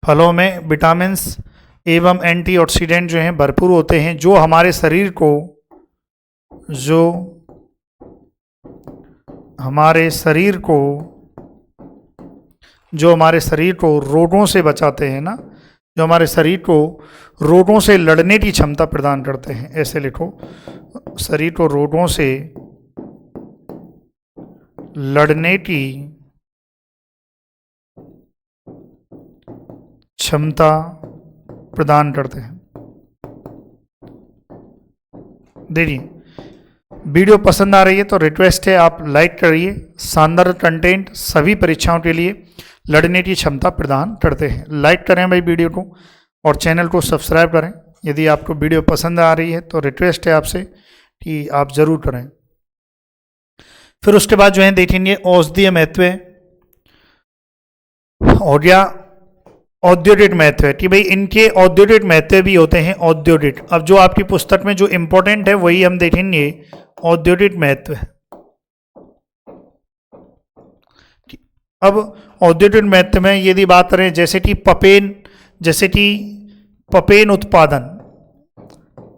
फलों में विटामिन्स एवं एंटीऑक्सीडेंट जो हैं भरपूर होते हैं, जो हमारे शरीर को रोगों से बचाते हैं ना, जो हमारे शरीर को रोगों से लड़ने की क्षमता प्रदान करते हैं। ऐसे लिखो, शरीर को रोगों से लड़ने की क्षमता प्रदान करते हैं। देखिए वीडियो पसंद आ रही है तो रिक्वेस्ट है आप लाइक करिए। शानदार कंटेंट सभी परीक्षाओं के लिए लड़ने की क्षमता प्रदान करते हैं। लाइक करें भाई वीडियो को और चैनल को सब्सक्राइब करें। यदि आपको वीडियो पसंद आ रही है तो रिक्वेस्ट है आपसे कि आप ज़रूर करें। फिर उसके बाद जो है देखेंगे औषधीय महत्व और या औद्योगिक महत्व है कि भाई इनके औद्योगिक महत्व भी होते हैं। औद्योगिक, अब जो आपकी पुस्तक में जो इंपॉर्टेंट है वही हम देखेंगे, औद्योगिक महत्व है। अब औद्योगिक महत्व में यदि बात करें जैसे कि पपेन उत्पादन,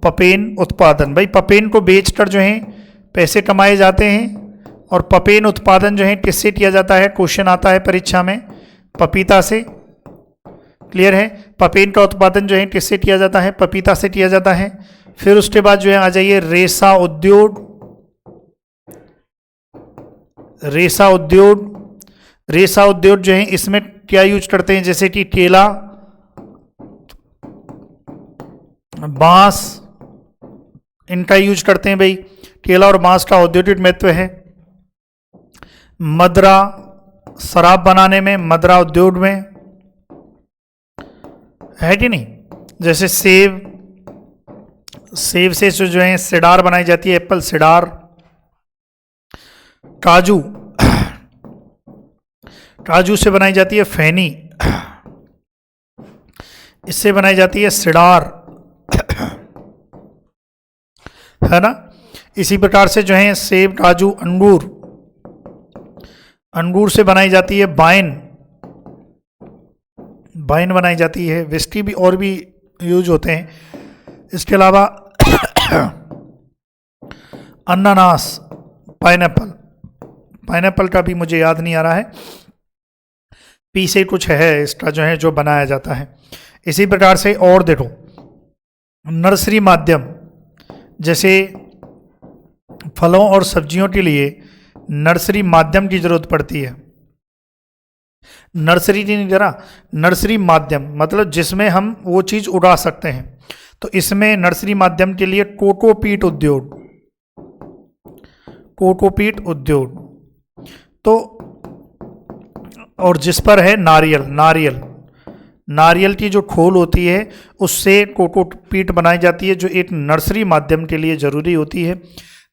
पपेन उत्पादन, भाई पपेन को बेचकर जो है पैसे कमाए जाते हैं और पपेन उत्पादन जो है किससे किया जाता है, क्वेश्चन आता है परीक्षा में, पपीता से। क्लियर है, पपेन का उत्पादन जो है किससे किया जाता है, पपीता से किया जाता है। फिर उसके बाद जो है आ जाइए रेशा उद्योग, रेशा उद्योग, रेशा उद्योग जो है इसमें क्या यूज करते हैं, जैसे कि केला, बांस, इनका यूज करते हैं भाई, केला और बांस का औद्योगिक महत्व है। मदरा, शराब बनाने में, मदरा उद्योग में, है कि नहीं। जैसे सेब, सेब से जो है सिडार बनाई जाती है, एप्पल सिडार। काजू, काजू से बनाई जाती है फैनी, इससे बनाई जाती है सिडार, है ना। इसी प्रकार से जो है सेब, काजू, अंगूर, अंगूर से बनाई जाती है वाइन, वाइन बनाई जाती है। विस्की भी और भी यूज होते हैं। इसके अलावा अनानास, पाइनएप्पल, पाइनएप्पल का भी मुझे याद नहीं आ रहा है, पी से कुछ है इसका जो है जो बनाया जाता है। इसी प्रकार से और देखो नर्सरी माध्यम, जैसे फलों और सब्जियों के लिए नर्सरी माध्यम की जरूरत पड़ती है। नर्सरी नहीं जरा, नर्सरी माध्यम मतलब जिसमें हम वो चीज उगा सकते हैं। तो इसमें नर्सरी माध्यम के लिए कोकोपीट उद्योग, कोकोपीट उद्योग, तो और जिस पर है नारियल, नारियल, नारियल की जो खोल होती है उससे कोकोपीट बनाई जाती है, जो एक नर्सरी माध्यम के लिए ज़रूरी होती है,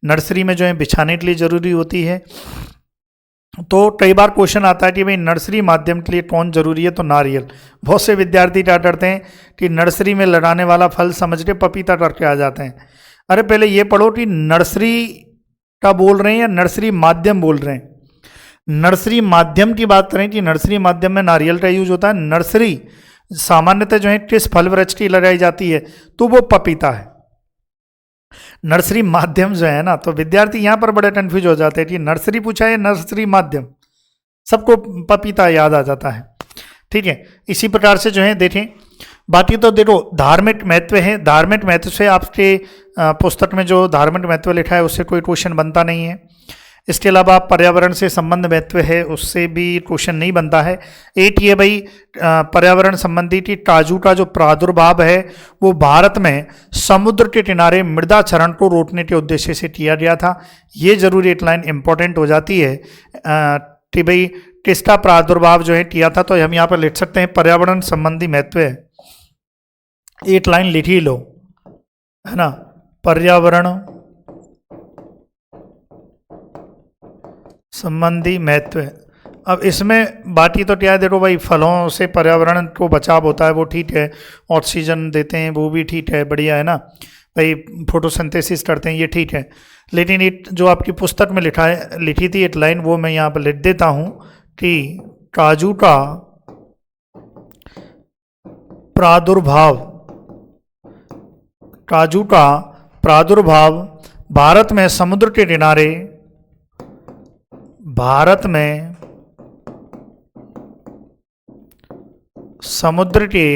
नर्सरी में जो है बिछाने के लिए ज़रूरी होती है। तो कई बार क्वेश्चन आता है कि भाई नर्सरी माध्यम के लिए कौन ज़रूरी है, तो नारियल। बहुत से विद्यार्थी क्या करते हैं कि नर्सरी में लगाने वाला फल समझ के पपीता करके आ जाते हैं। अरे पहले ये पढ़ो कि नर्सरी का बोल रहे हैं या नर्सरी माध्यम बोल रहे हैं। नर्सरी माध्यम की बात करें कि नर्सरी माध्यम में नारियल का यूज होता है। नर्सरी सामान्यतः जो है किस फल वृक्ष की लगाई जाती है, तो वो पपीता है। नर्सरी माध्यम जो है ना, तो विद्यार्थी यहाँ पर बड़े कंफ्यूज हो जाते हैं कि नर्सरी पूछा है नर्सरी माध्यम, सबको पपीता याद आ जाता है। ठीक है, इसी प्रकार से जो है देखें, बाकी तो देखो धार्मिक महत्व है, धार्मिक महत्व से आपके पुस्तक में जो धार्मिक महत्व लिखा है उससे कोई क्वेश्चन बनता नहीं है। इसके अलावा पर्यावरण से संबंध महत्व है, उससे भी क्वेश्चन नहीं बनता है। एक ये भाई पर्यावरण संबंधी की काजू का जो प्रादुर्भाव है वो भारत में समुद्र के किनारे मृदा क्षरण को रोकने के उद्देश्य से किया गया था। ये जरूर एक लाइन इंपॉर्टेंट हो जाती है कि भाई किसका प्रादुर्भाव जो है किया था, तो हम यहाँ पर लिख सकते हैं पर्यावरण संबंधी महत्व है, एक लाइन लिख ही लो, है ना, पर्यावरण संबंधी महत्व। अब इसमें बाकी तो क्या है, देखो भाई फलों से पर्यावरण को बचाव होता है वो ठीक है, ऑक्सीजन देते हैं वो भी ठीक है, बढ़िया है ना भाई, फोटोसिंथेसिस करते हैं ये ठीक है। लेकिन एक जो आपकी पुस्तक में लिखी थी एक लाइन, वो मैं यहाँ पर लिख देता हूँ कि काजू का प्रादुर्भाव, काजू का प्रादुर्भाव भारत में समुद्र के किनारे, भारत में समुद्र के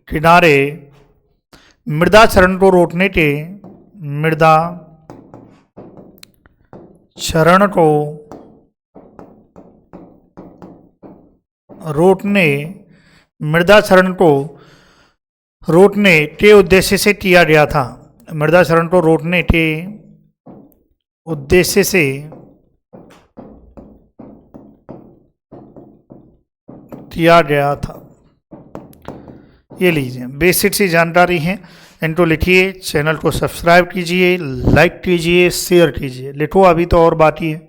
किनारे मृदा क्षरण को रोकने के, मृदा क्षरण को रोकने, मृदा क्षरण को रोकने के उद्देश्य से किया गया था। मृदा क्षरण को रोकने के उद्देश्य से किया गया था। ये लीजिए बेसिक सी जानकारी है, इनको लिखिए, चैनल को सब्सक्राइब कीजिए, लाइक कीजिए, शेयर कीजिए। लिखो अभी तो और बाकी है।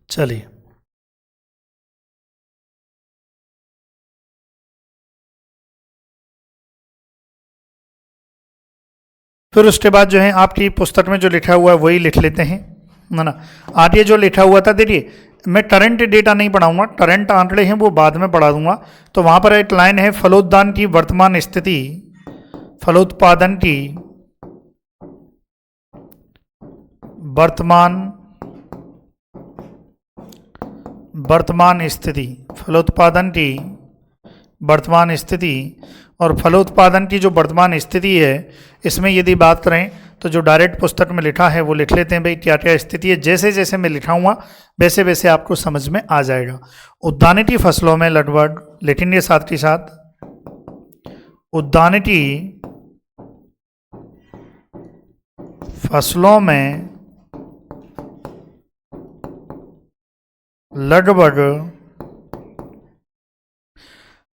चलिए। फिर उसके बाद जो है आपकी पुस्तक में जो लिखा हुआ है वही लिख लेते हैं, है ना। आगे जो लिखा हुआ था, देखिए मैं करंट डेटा नहीं पढ़ाऊंगा, करंट आंकड़े हैं वो बाद में पढ़ा दूंगा। तो वहाँ पर एक लाइन है, फलोत्पादन की वर्तमान स्थिति, फलोत्पादन की वर्तमान स्थिति, फलोत्पादन की वर्तमान स्थिति। और फलोत्पादन की जो वर्तमान स्थिति है, इसमें यदि बात करें तो जो डायरेक्ट पुस्तक में लिखा है वो लिख लेते हैं भाई, क्या क्या स्थिति है। जैसे जैसे मैं लिखाऊंगा वैसे वैसे आपको समझ में आ जाएगा। उद्यानिकी फसलों में लगभग लिखेंगे साथ के साथ, उद्यानिकी फसलों में लगभग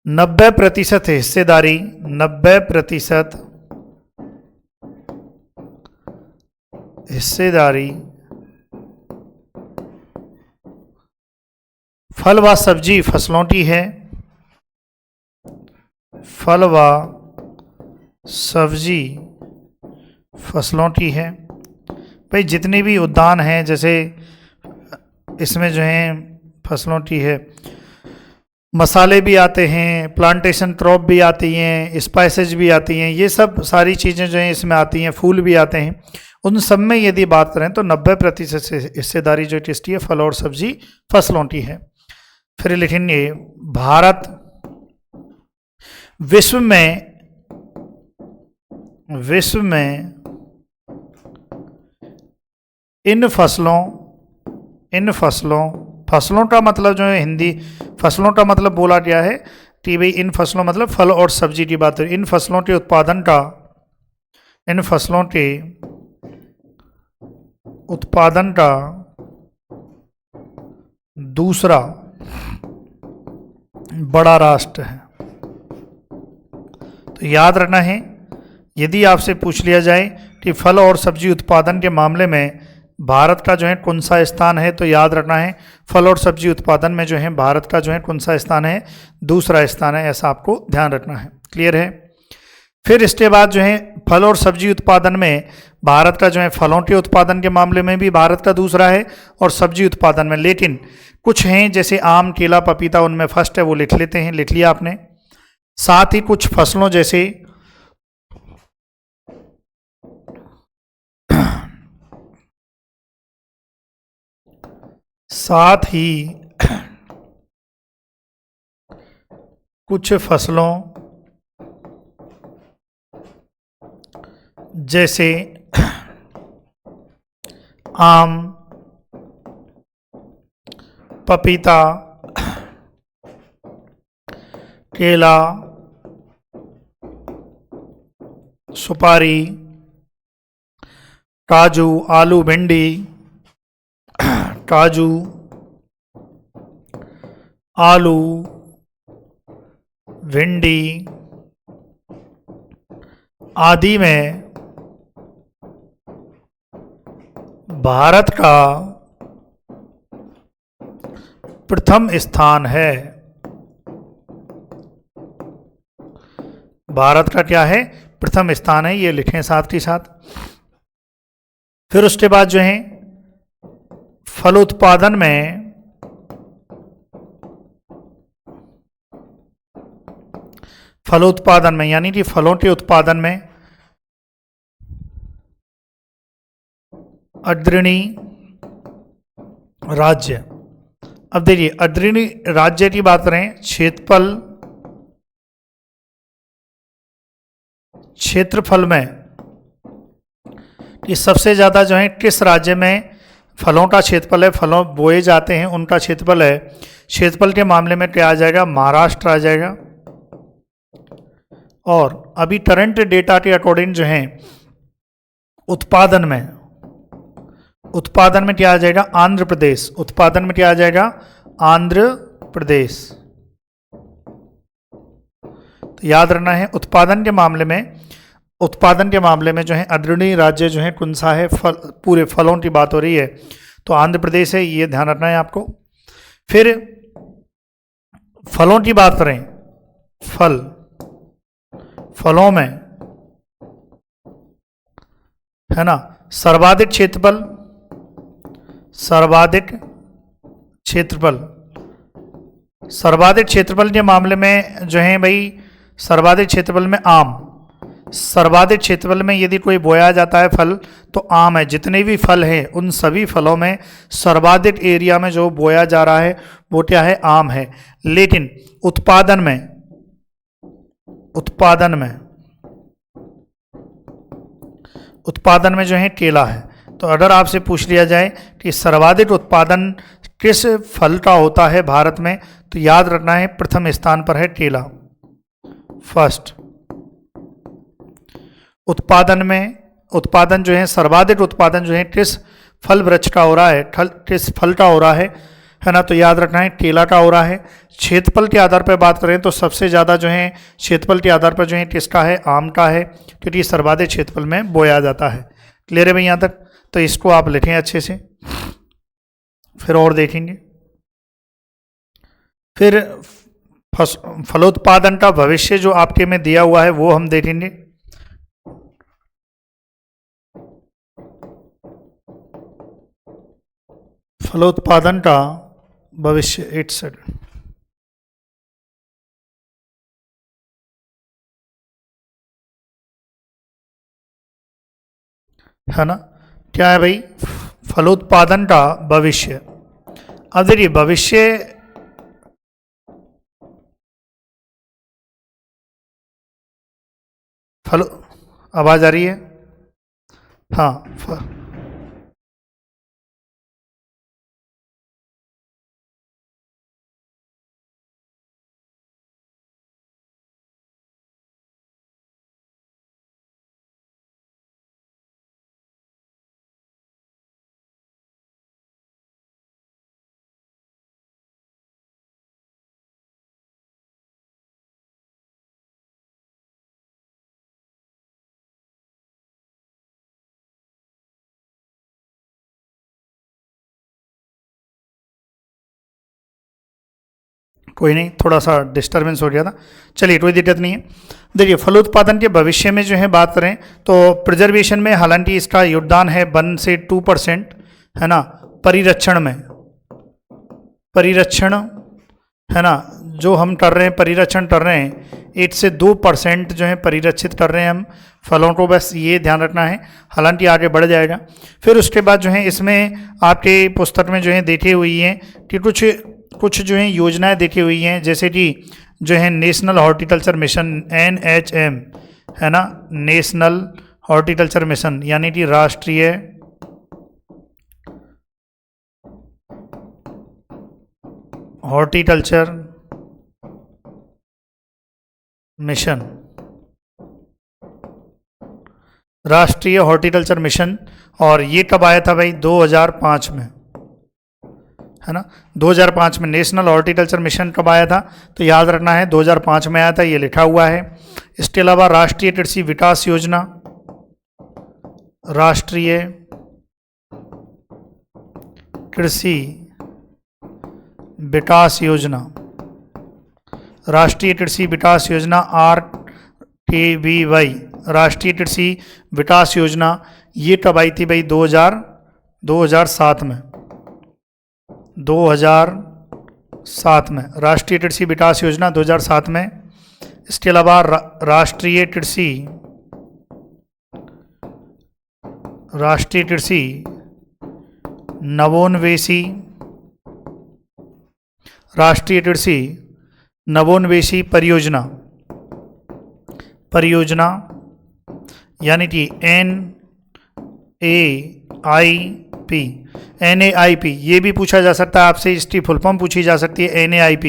90% हिस्सेदारी, 90% हिस्सेदारी फल व सब्जी फसलों की है, फल व सब्जी फसलों की है। भाई जितने भी उद्यान हैं, जैसे इसमें जो है फसलों की है, मसाले भी आते हैं, प्लांटेशन क्रॉप भी आती हैं, स्पाइसेज भी आती हैं, ये सब सारी चीज़ें जो हैं इसमें आती हैं, फूल भी आते हैं। उन सब में यदि बात करें तो 90% से हिस्सेदारी जो किसकी है, फल और सब्जी फसलों की है। फिर लिखेंगे भारत विश्व में इन फसलों का मतलब जो है, हिंदी फसलों का मतलब बोला गया है कि भाई इन फसलों मतलब फल और सब्जी की बात है। इन फसलों के उत्पादन का दूसरा बड़ा राष्ट्र है। तो याद रखना है, यदि आपसे पूछ लिया जाए कि फल और सब्जी उत्पादन के मामले में भारत का जो है कौन सा स्थान है, तो याद रखना है फल और सब्जी उत्पादन में जो है भारत का जो है कौन सा स्थान है, दूसरा स्थान है, ऐसा आपको ध्यान रखना है। क्लियर है। फिर इसके बाद जो है फल और सब्जी उत्पादन में भारत का जो है, फलों के उत्पादन के मामले में भी भारत का दूसरा है और सब्जी उत्पादन में, लेकिन कुछ हैं जैसे आम, केला, पपीता, उनमें फर्स्ट है, वो लिख लेते हैं, लिख लिया आपने। साथ ही कुछ फसलों जैसे कुछ फसलों जैसे आम, पपीता, केला, सुपारी, काजू, आलू, भिंडी, काजू, आलू, भिंडी आदि में भारत का प्रथम स्थान है। भारत का क्या है, प्रथम स्थान है, ये लिखें साथ के साथ। फिर उसके बाद जो है फलोत्पादन में यानी कि फलों के उत्पादन में अग्रणी राज्य। अब देखिए अग्रणी राज्य की बात करें, क्षेत्रफल में कि सबसे ज़्यादा जो है किस राज्य में फलों का क्षेत्रफल है, फलों बोए जाते हैं उनका क्षेत्रफल है, क्षेत्रफल के मामले में क्या आ जाएगा, महाराष्ट्र आ जाएगा। और अभी करंट डेटा के अकॉर्डिंग जो है उत्पादन में क्या आ जाएगा, आंध्र प्रदेश। उत्पादन में क्या आ जाएगा, आंध्र प्रदेश। तो याद रखना है उत्पादन के मामले में जो है अग्रणी राज्य जो है कौन सा है, पूरे फलों की बात हो रही है तो आंध्र प्रदेश है, ये ध्यान रखना है आपको। फिर फलों की बात करें, फलों में है ना। सर्वाधिक क्षेत्रफल, सर्वाधिक क्षेत्रफल, सर्वाधिक क्षेत्रफल के मामले में जो है भाई, सर्वाधिक क्षेत्रफल में आम, सर्वाधिक क्षेत्रफल में यदि कोई बोया जाता है फल तो आम है। जितने भी फल हैं उन सभी फलों में सर्वाधिक एरिया में जो बोया जा रहा है वो क्या है, आम है। लेकिन उत्पादन में, उत्पादन में, उत्पादन में जो है केला है। तो अगर आपसे पूछ लिया जाए कि सर्वाधिक उत्पादन किस फल का होता है भारत में, तो याद रखना है प्रथम स्थान पर है केला, फर्स्ट। उत्पादन में, उत्पादन जो है सर्वाधिक उत्पादन जो है किस फल वृक्ष का हो रहा है, किस फल का हो रहा है ना, तो याद रखना है केला का हो रहा है। क्षेत्रफल के आधार पर बात करें तो सबसे ज़्यादा जो है क्षेत्रफल के आधार पर जो है किसका है, आम का है, क्योंकि सर्वाधिक क्षेत्रफल में बोया जाता है। क्लियर है भाई यहाँ तक? तो इसको आप लिखें अच्छे से, फिर और देखेंगे। फिर फलोत्पादन का भविष्य जो आपके में दिया हुआ है वो हम देखेंगे। फलोत्पादन का भविष्य 8 सेकंड, है ना। क्या है भाई, फलोत्पादन का भविष्य। अब देखिए भविष्य, फल, आवाज आ रही है? हाँ, कोई नहीं, थोड़ा सा डिस्टर्बेंस हो गया था। चलिए कोई दिक्कत नहीं है। देखिए फलोत्पादन के भविष्य में जो है बात करें तो प्रिजर्वेशन में हालांकि इसका योगदान है 1 से 2%, है ना। परिरक्षण में, परिरक्षण, है ना, जो हम कर रहे हैं परिरक्षण कर रहे हैं 8 से 2% जो है परिरक्षित कर रहे हैं हम फलों को, बस ये ध्यान रखना है। हालांकि आगे बढ़ जाएगा। फिर उसके बाद जो है इसमें आपके पुस्तक में जो है देखी हुई है कि कुछ जो है योजनाएं देखी हुई हैं, जैसे कि जो है नेशनल हॉर्टिकल्चर मिशन NHM, है ना, नेशनल हॉर्टिकल्चर मिशन, यानी कि राष्ट्रीय हॉर्टिकल्चर मिशन, राष्ट्रीय हॉर्टिकल्चर मिशन। और ये कब आया था भाई, 2005 में, है ना। 2005 में नेशनल हॉर्टिकल्चर मिशन कब आया था, तो याद रखना है 2005 में आया था, ये लिखा हुआ है। इसके अलावा राष्ट्रीय कृषि विकास योजना, राष्ट्रीय कृषि विकास योजना, राष्ट्रीय कृषि विकास योजना RKVY, राष्ट्रीय कृषि विकास योजना, ये कब आई थी भाई, 2007 में, 2007 में राष्ट्रीय कृषि विकास योजना 2007 में। इसके अलावा राष्ट्रीय कृषि नवोन्वेषी, राष्ट्रीय कृषि नवोन्वेषी परियोजना, यानी कि NAIP, ये भी पूछा जा सकता है आपसे, इसकी फुल फॉर्म पूछी जा सकती है NAIP,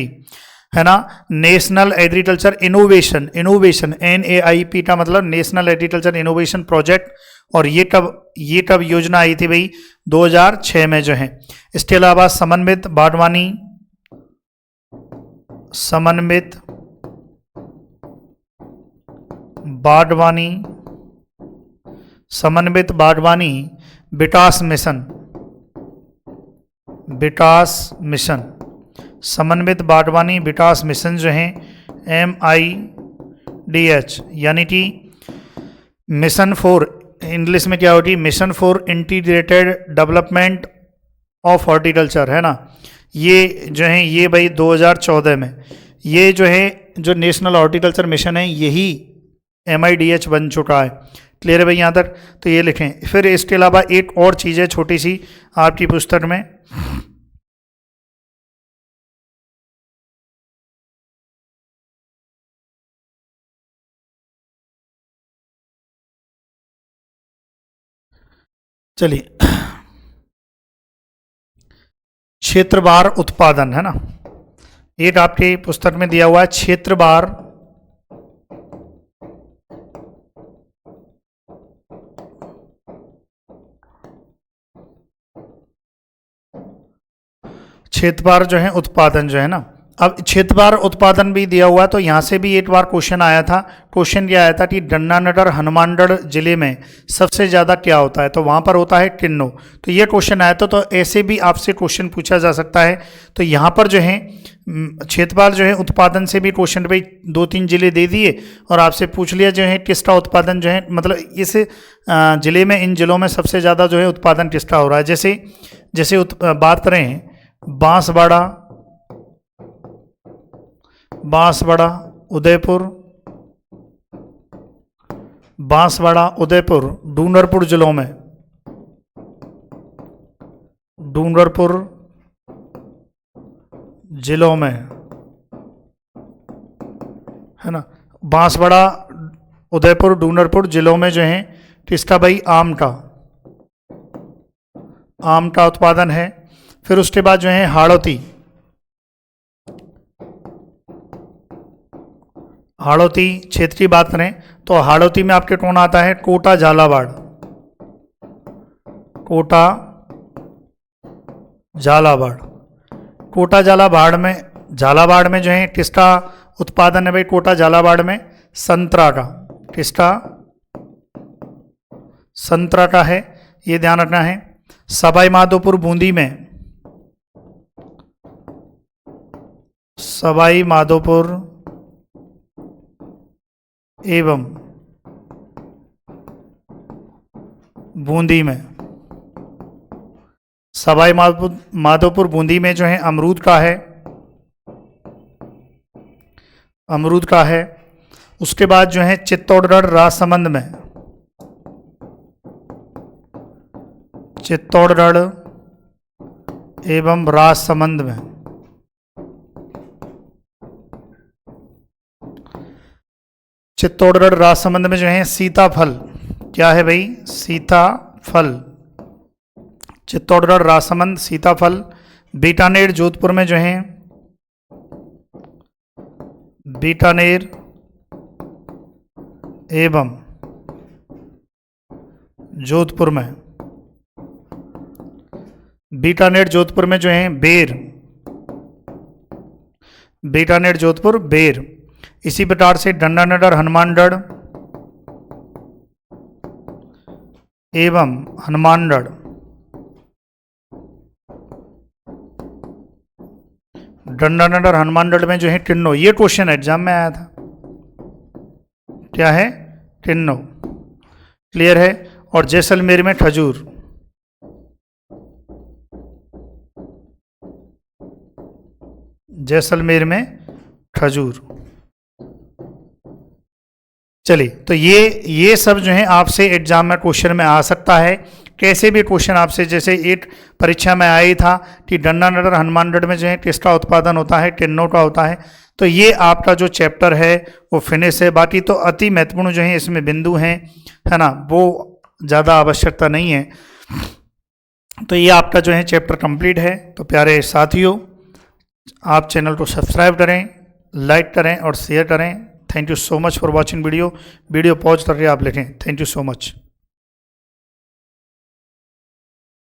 है ना, नेशनल एग्रीकल्चर इनोवेशन, NAIP का मतलब नेशनल एग्रीकल्चर इनोवेशन प्रोजेक्ट। और ये कब योजना आई थी भाई, 2006 में जो है। इसके अलावा समन्वित बागवानी विकास मिशन, समन्वित बागवानी विकास मिशन जो है MIDH, यानी कि मिशन फॉर इंग्लिश में क्या होती है, mission for integrated development of horticulture, है ना। ये जो है ये भाई 2014 में ये जो है जो नेशनल हॉर्टिकल्चर मिशन है यही MIDH बन चुका है। क्लियर है भाई यहाँ तक, तो ये लिखें। फिर इसके अलावा एक और चीज़ है छोटी सी आपकी पुस्तक में, चलिए, क्षेत्रवार उत्पादन, है ना। एक आपकी पुस्तक में दिया हुआ है क्षेत्रवार क्षेत्रवार जो है उत्पादन जो है ना। अब क्षेत्रवार उत्पादन भी दिया हुआ है, तो यहाँ से भी एक बार क्वेश्चन आया था। क्वेश्चन क्या आया था कि गंगानगर हनुमानगढ़ जिले में सबसे ज़्यादा क्या होता है, तो वहाँ पर होता है किन्नौ। तो ये क्वेश्चन आया था, तो ऐसे भी आपसे क्वेश्चन पूछा जा सकता है। तो यहाँ पर जो है क्षेत्रवार जो है उत्पादन से भी क्वेश्चन भाई 2-3 जिले दे दिए और आपसे पूछ लिया जो है किसका उत्पादन जो है, मतलब इस जिले में, इन जिलों में सबसे ज़्यादा जो है उत्पादन किसका हो रहा है। जैसे बात करें बांसवाड़ा उदयपुर डूंगरपुर जिलों में, है ना। बांसवाड़ा उदयपुर डूंगरपुर जिलों में जो है किसका भाई, आम का उत्पादन है। फिर उसके बाद जो है हाड़ौती क्षेत्र की बात करें तो हाड़ौती में आपके कौन आता है, कोटा झालावाड़ में जो है किसका उत्पादन है भाई, कोटा झालावाड़ में संतरा का, किसका, संतरा का है, ये ध्यान रखना है। सवाई माधोपुर एवं बूंदी में, सवाई माधोपुर बूंदी में जो है अमरूद का है। उसके बाद जो है चित्तौड़गढ़ राजसमंद में, चित्तौड़गढ़ एवं राजसमंद में, चित्तौड़गढ़ राजसमंद में जो है सीताफल, क्या है भाई, सीताफल, चित्तौड़गढ़ राजसमंद सीताफल। बीकानेर जोधपुर में जो है, बीकानेर एवं जोधपुर में, बीकानेर जोधपुर में जो है बेर, बीकानेर जोधपुर बेर। इसी प्रकार से गंगानगर हनुमानगढ़ एवं हनुमानगढ़, गंगानगर हनुमानगढ़ में जो है किन्नौ। ये क्वेश्चन एग्जाम में आया था, क्या है, किन्नौ। क्लियर है। और जैसलमेर में खजूर, जैसलमेर में खजूर। चलिए, तो ये सब जो है आपसे एग्जाम में क्वेश्चन में आ सकता है। कैसे भी क्वेश्चन आपसे, जैसे एक परीक्षा में आया ही था कि गंगानगर हनुमानगढ़ में जो है किसका उत्पादन होता है, किन्नौ का होता है। तो ये आपका जो चैप्टर है वो फिनिश है। बाकी तो अति महत्वपूर्ण जो है इसमें बिंदु हैं, है ना, वो ज़्यादा आवश्यकता नहीं है। तो ये आपका जो है चैप्टर कंप्लीट है। तो प्यारे साथियों, आप चैनल को सब्सक्राइब करें, लाइक करें और शेयर करें। Thank you so much for watching video pause करके आप लिखें। Thank you so much.